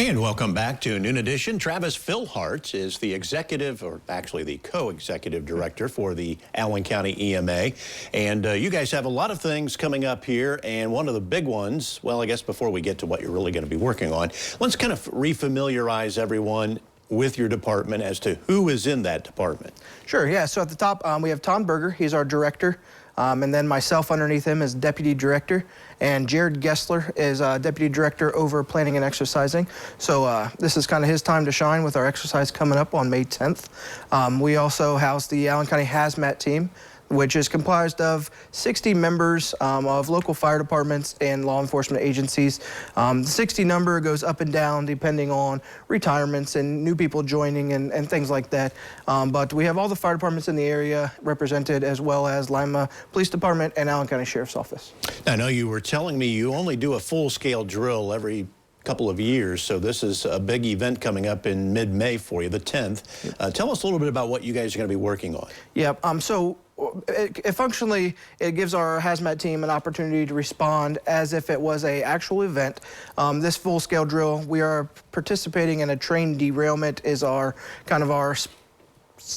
And welcome back to Noon Edition. Travis Fillhart is the executive, or actually the co-executive director for the Allen County EMA. And you guys have a lot of things coming up here, and one of the big ones, well, I guess before we get to what you're really going to be working on, let's kind of refamiliarize everyone with your department as to who is in that department. Sure, yeah. So at the top, we have Tom Berger. He's our director. And then myself underneath him is deputy director. And Jared Gessler is deputy director over planning and exercising. So this is kind of his time to shine with our exercise coming up on May 10th. We also house the Allen County HAZMAT team, which is comprised of 60 members of local fire departments and law enforcement agencies. The 60 number goes up and down depending on retirements and new people joining and things like that. But we have all the fire departments in the area represented, as well as Lima Police Department and Allen County Sheriff's Office. I know you were telling me you only do a full-scale drill every couple of years, so this is a big event coming up in mid-May for you, the 10th. Tell us a little bit about what you guys are going to be working on. Yeah, functionally, it gives our HAZMAT team an opportunity to respond as if it was an actual event. This full-scale drill, we are participating in a train derailment is our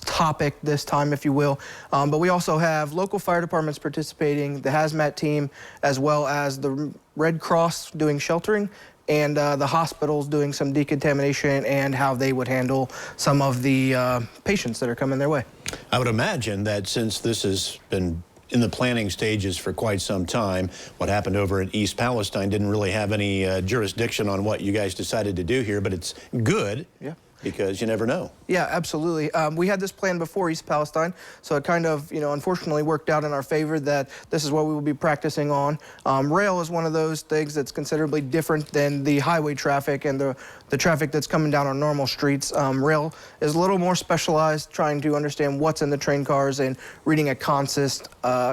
topic this time, if you will. But we also have local fire departments participating, the HAZMAT team, as well as the Red Cross doing sheltering, and the hospitals doing some decontamination and how they would handle some of the patients that are coming their way. I would imagine that since this has been in the planning stages for quite some time, what happened over in East Palestine didn't really have any jurisdiction on what you guys decided to do here, but it's good. Yeah. Because you never know. Yeah, absolutely. We had this plan before East Palestine, so it kind of, unfortunately worked out in our favor that this is what we will be practicing on. Rail is one of those things that's considerably different than the highway traffic and the traffic that's coming down on normal streets. Rail is a little more specialized, trying to understand what's in the train cars and reading a consist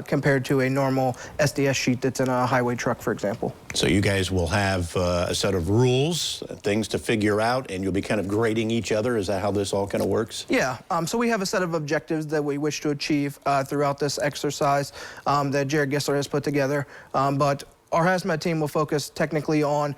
compared to a normal SDS sheet that's in a highway truck, for example. So you guys will have a set of rules, things to figure out, and you'll be kind of grading each other. Is that how this all kind of works? Yeah, so we have a set of objectives that we wish to achieve throughout this exercise that Jared Gessler has put together. But our HAZMAT team will focus technically on,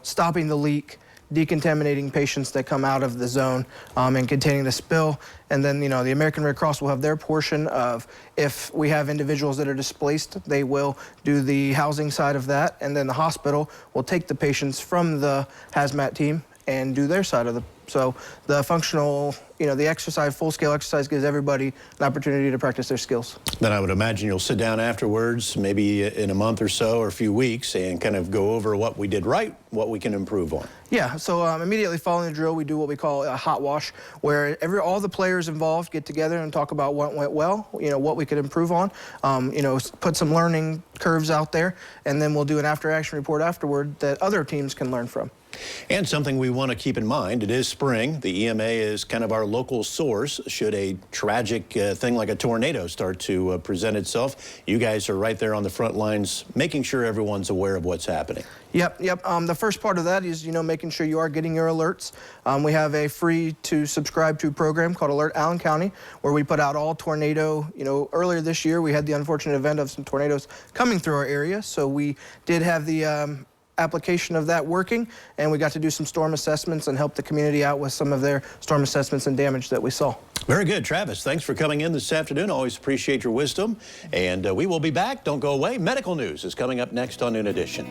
stopping the leak, decontaminating patients that come out of the zone, and containing the spill. And then, the American Red Cross will have their portion of, if we have individuals that are displaced, they will do the housing side of that. And then the hospital will take the patients from the HAZMAT team and do their side of the. So the functional, the exercise, full-scale exercise gives everybody an opportunity to practice their skills. Then I would imagine you'll sit down afterwards, maybe in a month or so or a few weeks, and kind of go over what we did right, what we can improve on. Yeah, so immediately following the drill, we do what we call a hot wash, where all the players involved get together and talk about what went well, what we could improve on, put some learning curves out there, and then we'll do an after-action report afterward that other teams can learn from. And something we want to keep in mind, it is spring. The EMA is kind of our local source. Should a tragic thing like a tornado start to present itself, you guys are right there on the front lines, making sure everyone's aware of what's happening. Yep. The first part of that is, making sure you are getting your alerts. We have a free to subscribe to program called Alert Allen County, where we put out all tornado, earlier this year we had the unfortunate event of some tornadoes coming through our area. So we did have the application of that working, and we got to do some storm assessments and help the community out with some of their storm assessments and damage that we saw. Very good. Travis, thanks for coming in this afternoon. Always appreciate your wisdom. And we will be back. Don't go away. Medical news is coming up next on Noon Edition.